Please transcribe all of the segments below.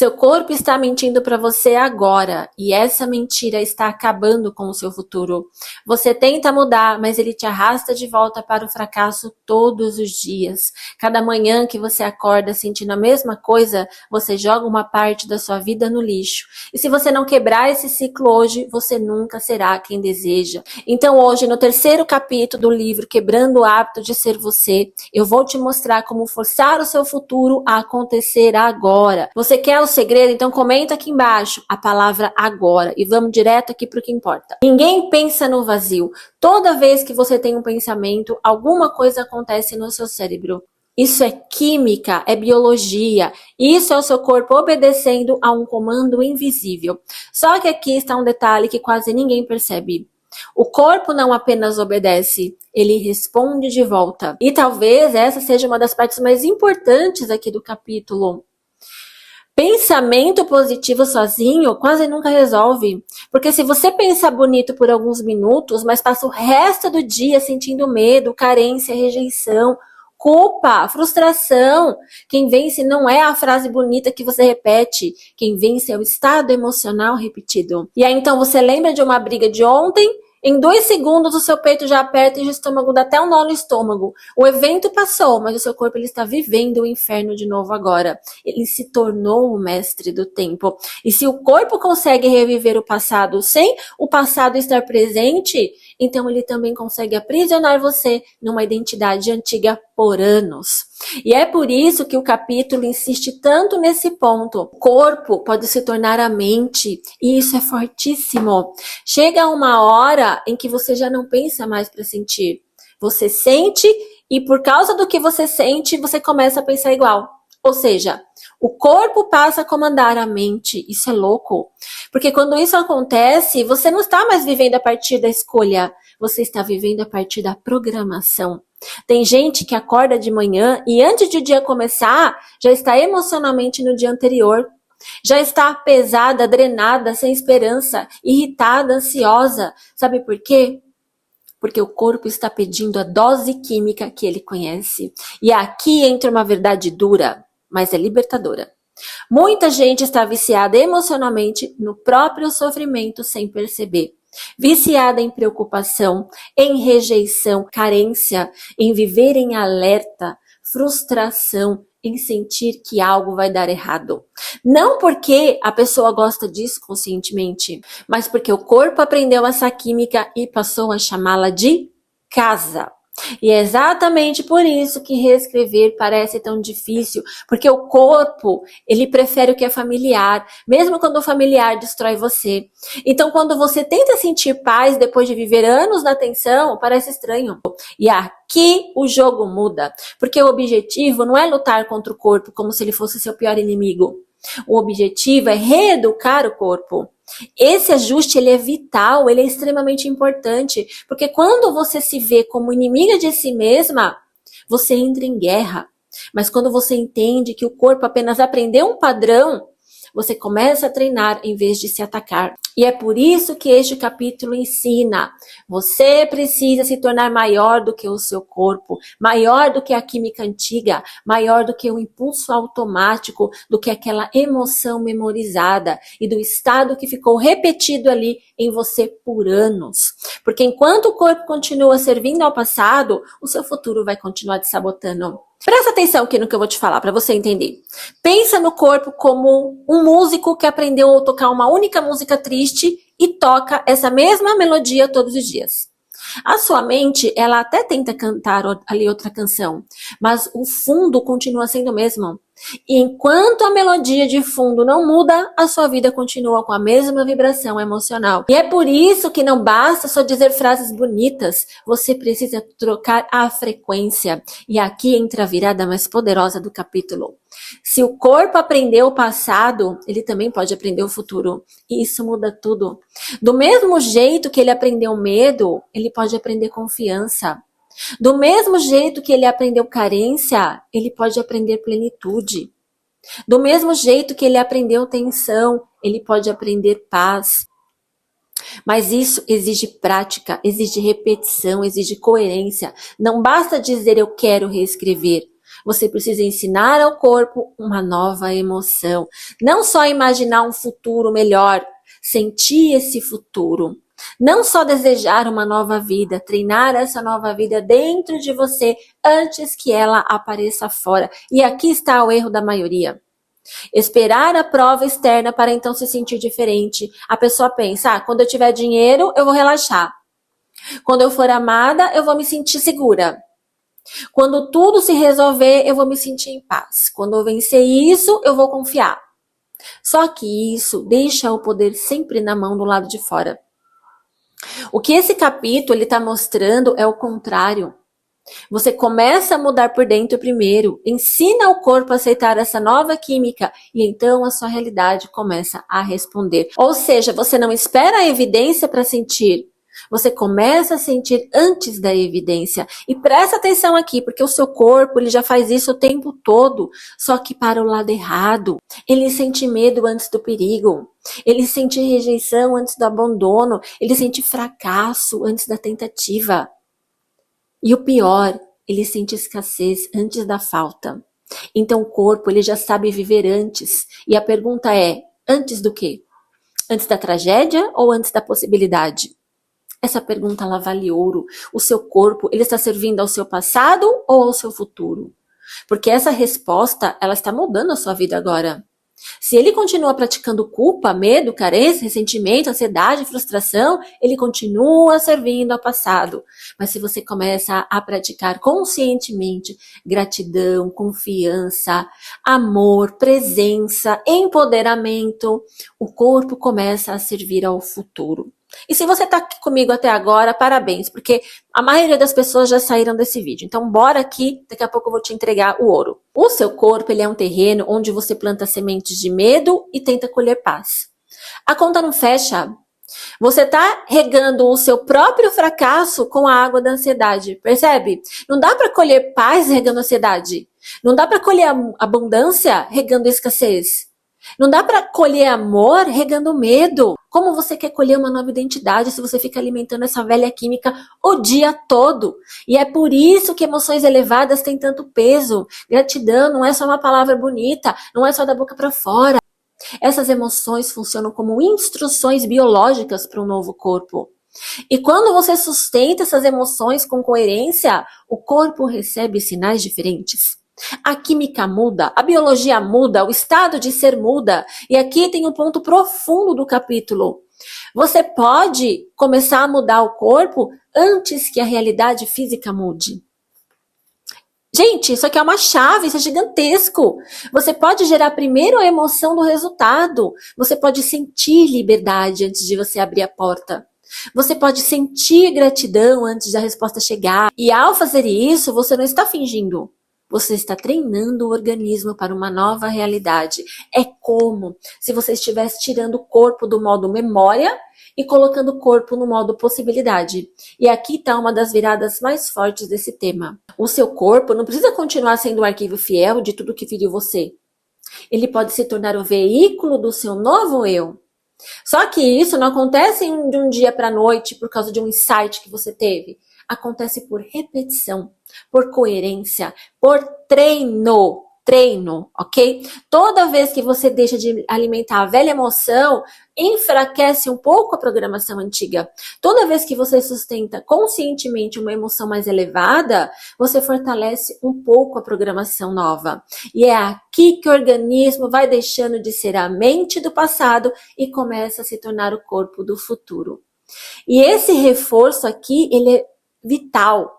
Seu corpo está mentindo para você agora e essa mentira está acabando com o seu futuro. Você tenta mudar, mas ele te arrasta de volta para o fracasso todos os dias. Cada manhã que você acorda sentindo a mesma coisa, você joga uma parte da sua vida no lixo. E se você não quebrar esse ciclo hoje, você nunca será quem deseja. Então hoje, no terceiro capítulo do livro Quebrando o Hábito de Ser Você, eu vou te mostrar como forçar o seu futuro a acontecer agora. Você quer o segredo? Então comenta aqui embaixo a palavra agora e vamos direto aqui para o que importa. Ninguém pensa no vazio. Toda vez que você tem um pensamento, alguma coisa acontece no seu cérebro. Isso é química, é biologia. Isso é o seu corpo obedecendo a um comando invisível. Só que aqui está um detalhe que quase ninguém percebe. O corpo não apenas obedece, ele responde de volta. E talvez essa seja uma das partes mais importantes aqui do capítulo. Pensamento positivo sozinho quase nunca resolve. Porque se você pensa bonito por alguns minutos, mas passa o resto do dia sentindo medo, carência, rejeição, culpa, frustração, quem vence não é a frase bonita que você repete, quem vence é o estado emocional repetido. E aí então você lembra de uma briga de ontem? Em 2 segundos o seu peito já aperta e o estômago dá até um nó no estômago. O evento passou, mas o seu corpo ele está vivendo o inferno de novo agora. Ele se tornou o mestre do tempo. E se o corpo consegue reviver o passado sem o passado estar presente, então ele também consegue aprisionar você numa identidade antiga por anos. E é por isso que o capítulo insiste tanto nesse ponto. O corpo pode se tornar a mente, e isso é fortíssimo. Chega uma hora em que você já não pensa mais para sentir. Você sente e por causa do que você sente, você começa a pensar igual. Ou seja, o corpo passa a comandar a mente. Isso é louco. Porque quando isso acontece, você não está mais vivendo a partir da escolha. Você está vivendo a partir da programação. Tem gente que acorda de manhã e antes de o dia começar, já está emocionalmente no dia anterior. Já está pesada, drenada, sem esperança, irritada, ansiosa. Sabe por quê? Porque o corpo está pedindo a dose química que ele conhece. E aqui entra uma verdade dura, mas é libertadora. Muita gente está viciada emocionalmente no próprio sofrimento sem perceber. Viciada em preocupação, em rejeição, carência, em viver em alerta, frustração, em sentir que algo vai dar errado. Não porque a pessoa gosta disso conscientemente, mas porque o corpo aprendeu essa química e passou a chamá-la de casa. E é exatamente por isso que reescrever parece tão difícil, porque o corpo, ele prefere o que é familiar, mesmo quando o familiar destrói você. Então, quando você tenta sentir paz depois de viver anos na tensão, parece estranho. E aqui o jogo muda, porque o objetivo não é lutar contra o corpo como se ele fosse seu pior inimigo. O objetivo é reeducar o corpo. Esse ajuste ele é vital, ele é extremamente importante, porque quando você se vê como inimiga de si mesma, você entra em guerra. Mas quando você entende que o corpo apenas aprendeu um padrão, você começa a treinar em vez de se atacar. E é por isso que este capítulo ensina. Você precisa se tornar maior do que o seu corpo, maior do que a química antiga, maior do que o impulso automático, do que aquela emoção memorizada e do estado que ficou repetido ali em você por anos. Porque enquanto o corpo continua servindo ao passado, o seu futuro vai continuar te sabotando. Presta atenção aqui no que eu vou te falar para você entender. Pensa no corpo como um músico que aprendeu a tocar uma única música triste e toca essa mesma melodia todos os dias. A sua mente, ela até tenta cantar ali outra canção, mas o fundo continua sendo o mesmo. E enquanto a melodia de fundo não muda, a sua vida continua com a mesma vibração emocional. E é por isso que não basta só dizer frases bonitas, você precisa trocar a frequência. E aqui entra a virada mais poderosa do capítulo. Se o corpo aprendeu o passado, ele também pode aprender o futuro. E isso muda tudo. Do mesmo jeito que ele aprendeu medo, ele pode aprender confiança. Do mesmo jeito que ele aprendeu carência, ele pode aprender plenitude. Do mesmo jeito que ele aprendeu tensão, ele pode aprender paz. Mas isso exige prática, exige repetição, exige coerência. Não basta dizer eu quero reescrever. Você precisa ensinar ao corpo uma nova emoção. Não só imaginar um futuro melhor, sentir esse futuro. Não só desejar uma nova vida, treinar essa nova vida dentro de você antes que ela apareça fora. E aqui está o erro da maioria. Esperar a prova externa para então se sentir diferente. A pessoa pensa, quando eu tiver dinheiro, eu vou relaxar. Quando eu for amada, eu vou me sentir segura. Quando tudo se resolver, eu vou me sentir em paz. Quando eu vencer isso, eu vou confiar. Só que isso deixa o poder sempre na mão do lado de fora. O que esse capítulo está mostrando é o contrário. Você começa a mudar por dentro primeiro, ensina o corpo a aceitar essa nova química e então a sua realidade começa a responder. Ou seja, você não espera a evidência para sentir, você começa a sentir antes da evidência. E presta atenção aqui, porque o seu corpo ele já faz isso o tempo todo, só que para o lado errado. Ele sente medo antes do perigo, ele sente rejeição antes do abandono, ele sente fracasso antes da tentativa. E o pior, ele sente escassez antes da falta. Então o corpo ele já sabe viver antes. E a pergunta é, antes do quê? Antes da tragédia ou antes da possibilidade? Essa pergunta ela vale ouro. O seu corpo, ele está servindo ao seu passado ou ao seu futuro? Porque essa resposta, ela está mudando a sua vida agora. Se ele continua praticando culpa, medo, carência, ressentimento, ansiedade, frustração, ele continua servindo ao passado. Mas se você começa a praticar conscientemente gratidão, confiança, amor, presença, empoderamento, o corpo começa a servir ao futuro. E se você está aqui comigo até agora, parabéns, porque a maioria das pessoas já saíram desse vídeo. Então bora aqui, daqui a pouco eu vou te entregar o ouro. O seu corpo ele é um terreno onde você planta sementes de medo e tenta colher paz. A conta não fecha. Você está regando o seu próprio fracasso com a água da ansiedade, percebe? Não dá para colher paz regando ansiedade. Não dá para colher abundância regando escassez. Não dá para colher amor regando medo. Como você quer colher uma nova identidade se você fica alimentando essa velha química o dia todo? E é por isso que emoções elevadas têm tanto peso. Gratidão não é só uma palavra bonita, não é só da boca para fora. Essas emoções funcionam como instruções biológicas para um novo corpo. E quando você sustenta essas emoções com coerência, o corpo recebe sinais diferentes. A química muda, a biologia muda, o estado de ser muda. E aqui tem um ponto profundo do capítulo. Você pode começar a mudar o corpo antes que a realidade física mude. Gente, isso aqui é uma chave, isso é gigantesco. Você pode gerar primeiro a emoção do resultado. Você pode sentir liberdade antes de você abrir a porta. Você pode sentir gratidão antes da resposta chegar. E ao fazer isso, você não está fingindo. Você está treinando o organismo para uma nova realidade. É como se você estivesse tirando o corpo do modo memória e colocando o corpo no modo possibilidade. E aqui está uma das viradas mais fortes desse tema. O seu corpo não precisa continuar sendo um arquivo fiel de tudo que feriu você. Ele pode se tornar o veículo do seu novo eu. Só que isso não acontece de um dia para a noite por causa de um insight que você teve. Acontece por repetição, por coerência, por treino, ok? Toda vez que você deixa de alimentar a velha emoção, enfraquece um pouco a programação antiga. Toda vez que você sustenta conscientemente uma emoção mais elevada, você fortalece um pouco a programação nova. E é aqui que o organismo vai deixando de ser a mente do passado e começa a se tornar o corpo do futuro. E esse reforço aqui, ele é vital.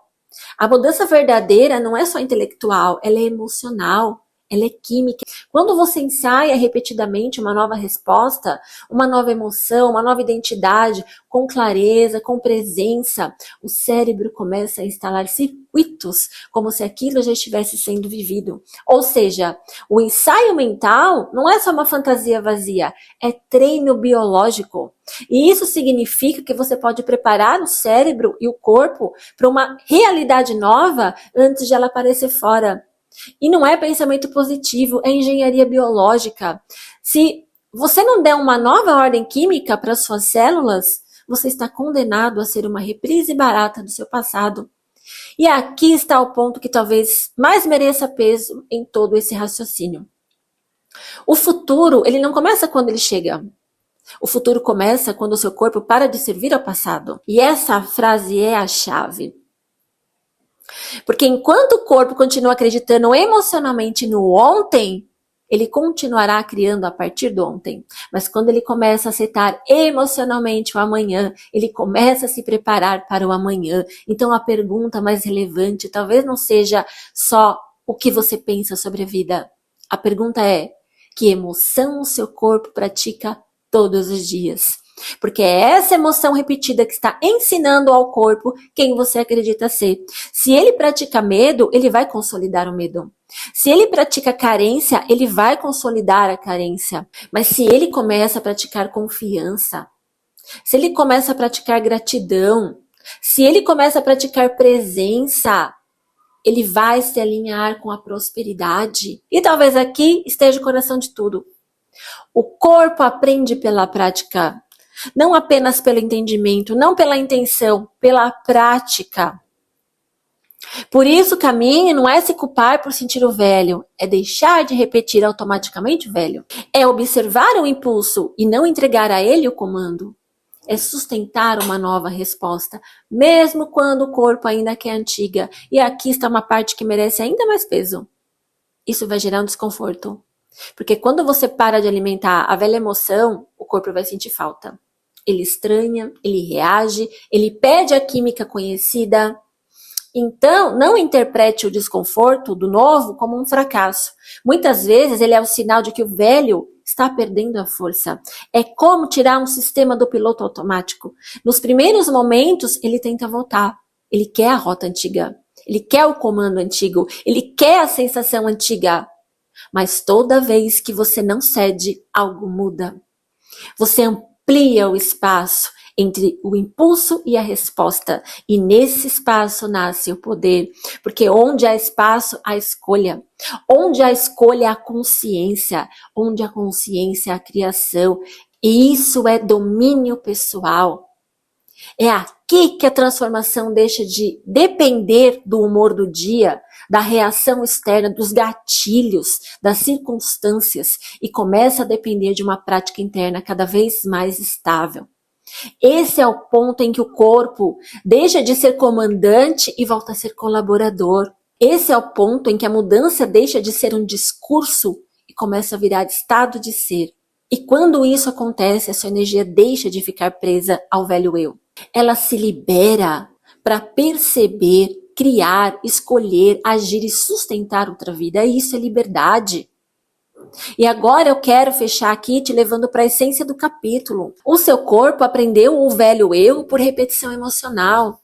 A mudança verdadeira não é só intelectual, ela é emocional, ela é química. Quando você ensaia repetidamente uma nova resposta, uma nova emoção, uma nova identidade, com clareza, com presença, o cérebro começa a instalar circuitos, como se aquilo já estivesse sendo vivido. Ou seja, o ensaio mental não é só uma fantasia vazia, é treino biológico. E isso significa que você pode preparar o cérebro e o corpo para uma realidade nova antes de ela aparecer fora. E não é pensamento positivo, é engenharia biológica. Se você não der uma nova ordem química para suas células, você está condenado a ser uma reprise barata do seu passado. E aqui está o ponto que talvez mais mereça peso em todo esse raciocínio. O futuro, ele não começa quando ele chega. O futuro começa quando o seu corpo para de servir ao passado. E essa frase é a chave. Porque enquanto o corpo continua acreditando emocionalmente no ontem, ele continuará criando a partir do ontem. Mas quando ele começa a aceitar emocionalmente o amanhã, ele começa a se preparar para o amanhã. Então a pergunta mais relevante talvez não seja só o que você pensa sobre a vida. A pergunta é: que emoção o seu corpo pratica todos os dias? Porque é essa emoção repetida que está ensinando ao corpo quem você acredita ser. Se ele pratica medo, ele vai consolidar o medo. Se ele pratica carência, ele vai consolidar a carência. Mas se ele começa a praticar confiança, se ele começa a praticar gratidão, se ele começa a praticar presença, ele vai se alinhar com a prosperidade. E talvez aqui esteja o coração de tudo. O corpo aprende pela prática. Não apenas pelo entendimento, não pela intenção, pela prática. Por isso, o caminho não é se culpar por sentir o velho, é deixar de repetir automaticamente o velho. É observar o impulso e não entregar a ele o comando. É sustentar uma nova resposta, mesmo quando o corpo ainda quer antiga. E aqui está uma parte que merece ainda mais peso. Isso vai gerar um desconforto. Porque quando você para de alimentar a velha emoção, o corpo vai sentir falta. Ele estranha, ele reage, ele pede a química conhecida. Então, não interprete o desconforto do novo como um fracasso. Muitas vezes ele é o sinal de que o velho está perdendo a força. É como tirar um sistema do piloto automático. Nos primeiros momentos, ele tenta voltar. Ele quer a rota antiga. Ele quer o comando antigo. Ele quer a sensação antiga. Mas toda vez que você não cede, algo muda. Você amplia o espaço entre o impulso e a resposta. E nesse espaço nasce o poder. Porque onde há espaço, há escolha. Onde há escolha, há consciência. Onde há consciência, há criação. E isso é domínio pessoal. É aqui que a transformação deixa de depender do humor do dia, da reação externa, dos gatilhos, das circunstâncias e começa a depender de uma prática interna cada vez mais estável. Esse é o ponto em que o corpo deixa de ser comandante e volta a ser colaborador. Esse é o ponto em que a mudança deixa de ser um discurso e começa a virar estado de ser. E quando isso acontece, a sua energia deixa de ficar presa ao velho eu. Ela se libera para perceber, criar, escolher, agir e sustentar outra vida. Isso é liberdade. E agora eu quero fechar aqui te levando para a essência do capítulo. O seu corpo aprendeu o velho eu por repetição emocional.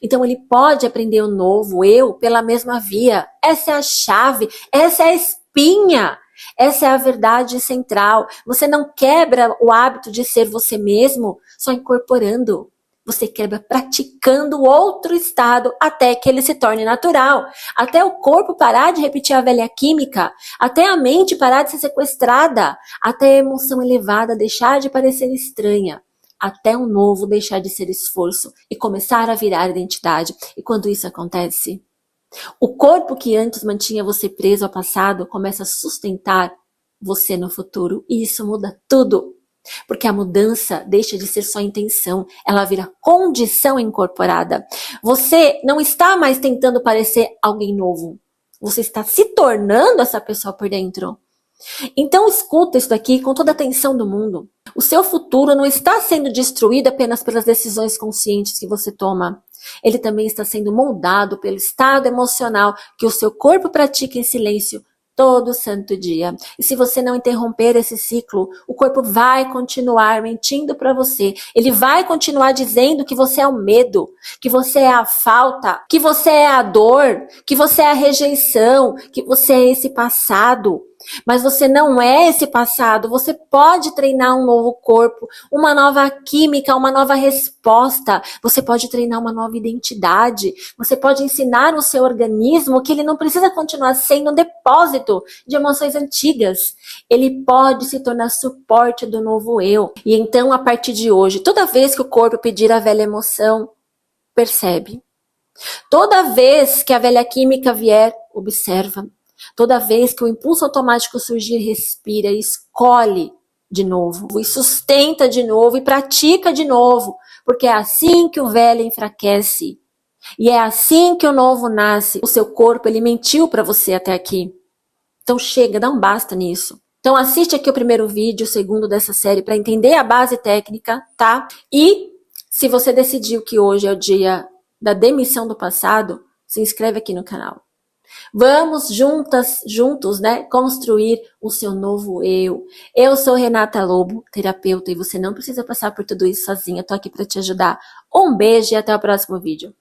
Então ele pode aprender o novo eu pela mesma via. Essa é a chave, essa é a espinha. Essa é a verdade central. Você não quebra o hábito de ser você mesmo só incorporando. Você quebra praticando outro estado até que ele se torne natural. Até o corpo parar de repetir a velha química. Até a mente parar de ser sequestrada. Até a emoção elevada deixar de parecer estranha. Até o novo deixar de ser esforço e começar a virar identidade. E quando isso acontece, o corpo que antes mantinha você preso ao passado começa a sustentar você no futuro. E isso muda tudo. Porque a mudança deixa de ser só intenção, ela vira condição incorporada. Você não está mais tentando parecer alguém novo. Você está se tornando essa pessoa por dentro. Então escuta isso daqui com toda a atenção do mundo. O seu futuro não está sendo destruído apenas pelas decisões conscientes que você toma. Ele também está sendo moldado pelo estado emocional que o seu corpo pratica em silêncio todo santo dia. E se você não interromper esse ciclo, o corpo vai continuar mentindo para você. Ele vai continuar dizendo que você é o medo, que você é a falta, que você é a dor, que você é a rejeição, que você é esse passado. Mas você não é esse passado. Você pode treinar um novo corpo, uma nova química, uma nova resposta. Você pode treinar uma nova identidade. Você pode ensinar o seu organismo que ele não precisa continuar sendo um depósito de emoções antigas. Ele pode se tornar suporte do novo eu. E então, a partir de hoje, toda vez que o corpo pedir a velha emoção, percebe. Toda vez que a velha química vier, observa. Toda vez que o impulso automático surgir, respira e escolhe de novo. E sustenta de novo e pratica de novo. Porque é assim que o velho enfraquece. E é assim que o novo nasce. O seu corpo, ele mentiu para você até aqui. Então chega, dá um basta nisso. Então assiste aqui o primeiro vídeo, o segundo dessa série, para entender a base técnica, tá? E se você decidiu que hoje é o dia da demissão do passado, se inscreve aqui no canal. Vamos juntos, né, construir o seu novo eu. Eu sou Renata Lobo, terapeuta, e você não precisa passar por tudo isso sozinha. Eu tô aqui para te ajudar. Um beijo e até o próximo vídeo.